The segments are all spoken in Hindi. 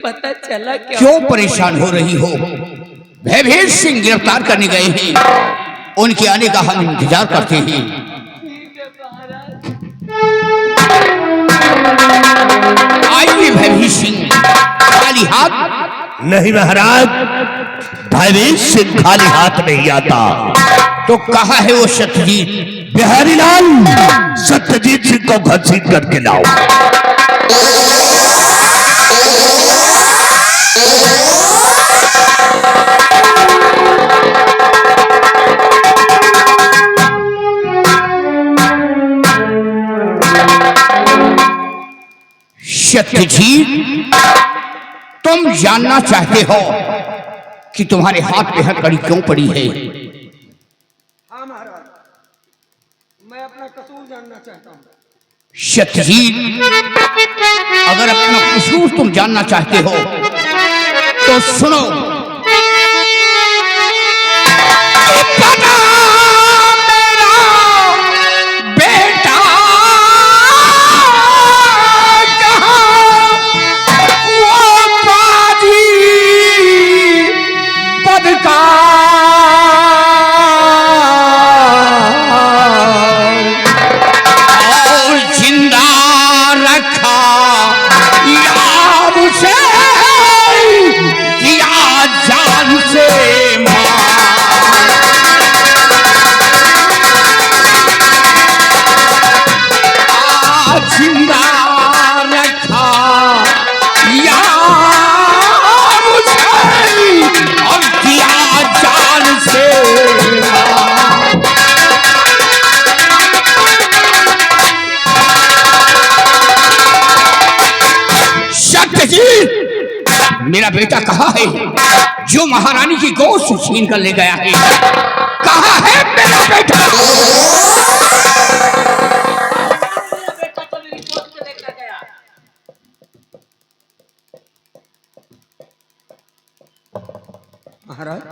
पता चला क्या? क्यों परेशान हो रही हो? भयभीत सिंह गिरफ्तार करने गए हैं, उनके आने का हम इंतजार करते हैं। आइए भयभीत सिंह, खाली हाथ नहीं महाराज, भयभीत सिंह खाली हाथ नहीं आता। तो कहा है वो सत्यजीत? बिहारी लाल, सत्यजीत सिंह को घसीट करके लाओ। सत्यजीत, तुम जानना चाहते हो कि तुम्हारे हाथ पे हथकड़ी क्यों पड़ी है? हाँ महाराज, मैं अपना कसूर जानना चाहता हूँ। सत्यजीत, अगर अपना कसूर तुम जानना चाहते हो तो सुनो। पता मेरा बेटा कहाँ, वो पाजी बदकार और जिंदा रखा याद से किया जान से जिंदा रखा याद से और किया जान से। सत्यजीत, मेरा बेटा कहाँ है जो महारानी की गोद से छीन कर ले गया है? कहाँ है मेरा बेटा? बेटा तो मेरी गोद से लेकर गया। महाराज,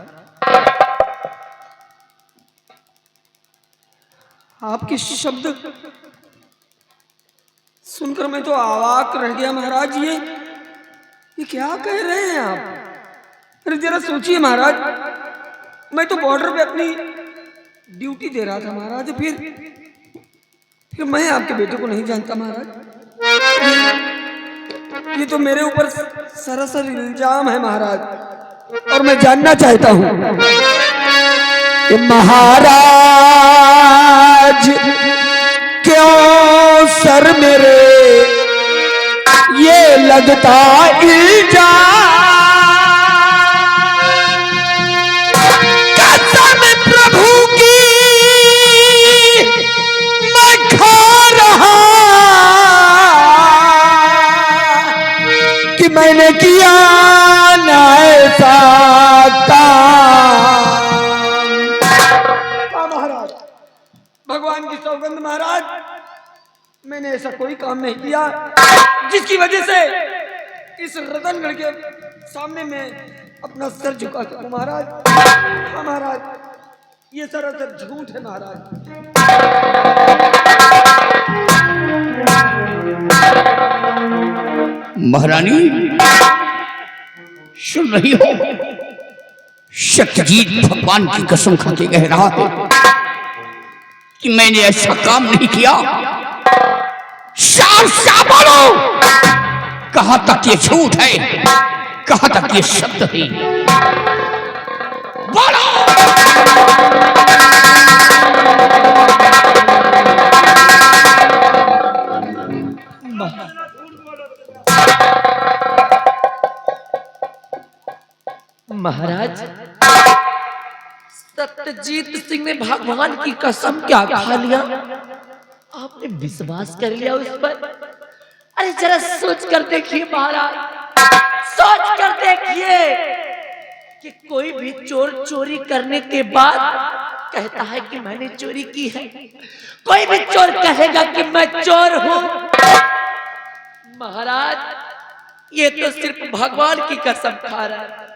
आपके शब्द सुनकर मैं तो अवाक रह गया। महाराज, ये क्या कह रहे हैं आप? अरे जरा सोचिए महाराज, मैं तो बॉर्डर पे अपनी ड्यूटी दे रहा था महाराज, फिर मैं आपके बेटे को नहीं जानता महाराज। ये तो मेरे ऊपर सरासर इल्जाम है महाराज, और मैं जानना चाहता हूँ महाराज क्यों सर मेरे ये लगता इल्जाम, कसम प्रभु की मैं खा रहा कि मैंने किया ना ऐसा महाराज। भगवान की सौगंध महाराज, मैंने ऐसा कोई काम नहीं किया जिसकी वजह से इस रतनगढ़ के सामने में अपना सर झुका सकूं महाराज। हाँ महाराज, ये सरासर झूठ है महाराज। महारानी सुन रही हो? सत्यजीत भगवान की कसम खा के कह रहा है कि मैंने ऐसा काम नहीं किया। साफ बोलो, कहां तक ये झूठ है, कहां तक ये सत्य है? बोलो। महाराज, सत्यजीत सिंह ने भगवान की कसम क्या खा लिया? आपने विश्वास कर लिया उस पर? अरे जरा सोच कर देखिए महाराज, सोच कर देखिए कि कोई भी चोर चोरी करने के बाद कहता है कि मैंने चोरी की है। कोई भी चोर कहेगा कि मैं चोर हूं। महाराज, ये तो सिर्फ भगवान की कसम खा रहा है,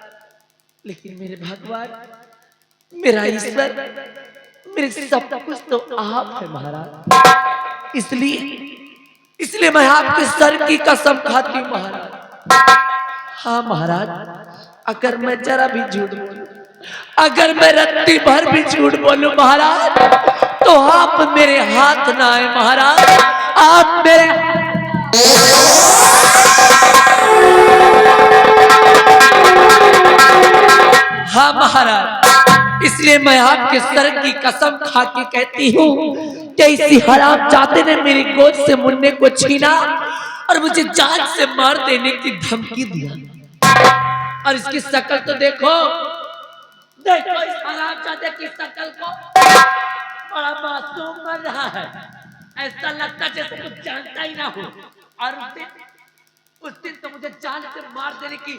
लेकिन मेरे भगवान, मेरा ईश्वर, मेरे सब कुछ तो आप है महाराज। इसलिए मैं आपके सर की कसम खाती हूँ महाराज। हाँ महाराज, अगर मैं जरा भी झूठ बोलूं, अगर मैं रत्ती भर भी झूठ बोलूं महाराज, तो आप मेरे हाथ ना आए महाराज, आप मेरे हाँ महाराज, इसलिए मैं आपके सर की कसम खा के कहती हूँ कि इसी हराम जाते ने मेरी गोद से मुन्ने को छीना और मुझे जान से मार देने की धमकी दिया। और इसकी शक्ल तो देखो, देखो इस हराम जाते की शक्ल को, बड़ा मासूम बन रहा है, ऐसा लगता जैसे कुछ जानता ही ना हो। और उस दिन तो मुझे जान से मार देने की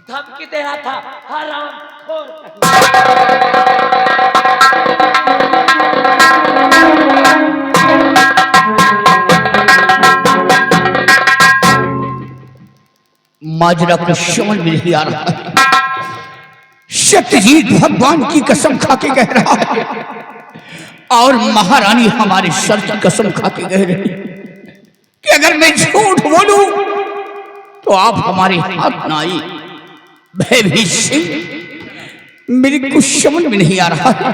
धमकी दे रहा था, हराम खोर। माजरा को समझ में नहीं आ रहा है। सत्यजीत भगवान की कसम खा के कह रहा है और महारानी हमारे सर की कसम खा के कह रही है कि अगर मैं झूठ बोलूं तो आप हमारे हाथ ना आए। भयभीत सिंह, मेरे कुछ समझ में नहीं आ रहा है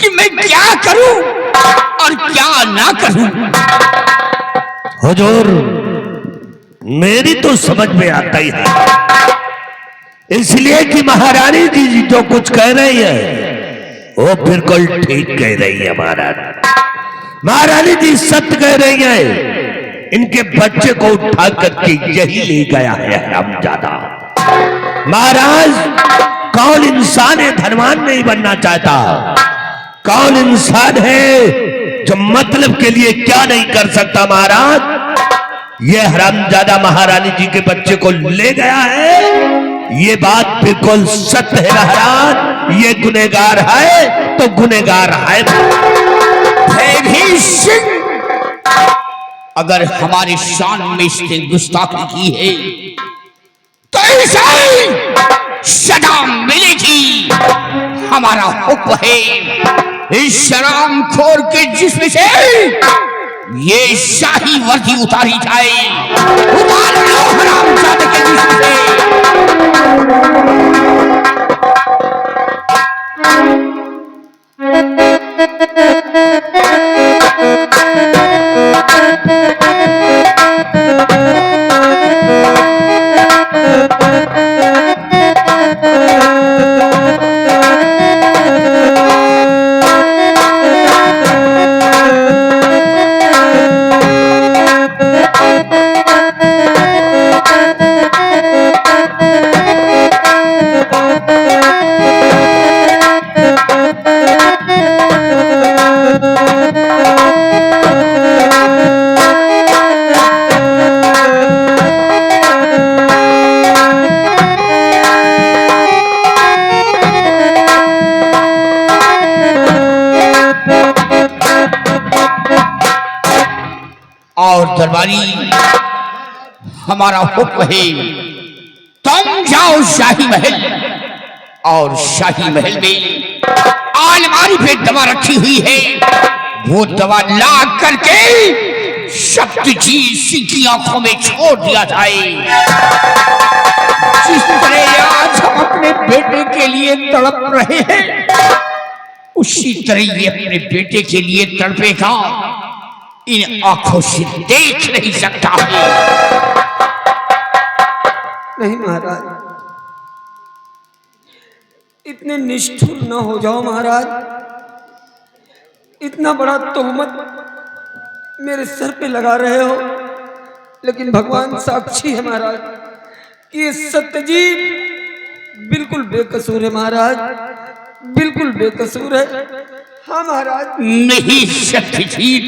कि मैं क्या करूं और क्या ना करूं। हुजूर, मेरी तो समझ में आता ही है, इसलिए कि महारानी जी जो कुछ कह रही है वो बिल्कुल ठीक कह रही है। महारानी जी सत्य कह रही है। इनके बच्चे को उठा करके यही ले गया है हरामजादा। महाराज, कौन इंसान है धनवान नहीं बनना चाहता? कौन इंसान है जो मतलब के लिए क्या नहीं कर सकता? महाराज, ये हरामजादा महारानी जी के बच्चे को ले गया है, ये बात बिल्कुल सत्य है महाराज। ये गुनहगार है तो गुनहगार है। भयभीत सिंह, अगर हमारे शान में इसने गुस्ताखी की है तो इसे सजा मिलेगी। हमारा हुक्म है इस शराब खोर के जिस्म से ये शाही वर्दी उतारी जाए। उतार लो हरामजादे के जिस्म से। और दरबारी, हमारा हुक्म है तुम जाओ शाही महल और शाही महल में अलमारी पे दवा रखी हुई है, वो दवा ला करके सत्यजीत सिंह की आंखों में छोड़ दिया जाए। जिस तरह आज हम अपने बेटे के लिए तड़प रहे हैं, उसी तरह ये अपने बेटे के लिए तड़पेगा। इन आंखों से देख नहीं सकता है। नहीं महाराज, इतने निष्ठुर न हो जाओ महाराज। इतना बड़ा तोहमत मेरे सर पे लगा रहे हो, लेकिन भगवान साक्षी है महाराज कि ये सत्यजीत बिल्कुल बेकसूर है महाराज, बिल्कुल बेकसूर है। हाँ महाराज। नहीं सत्यजीत,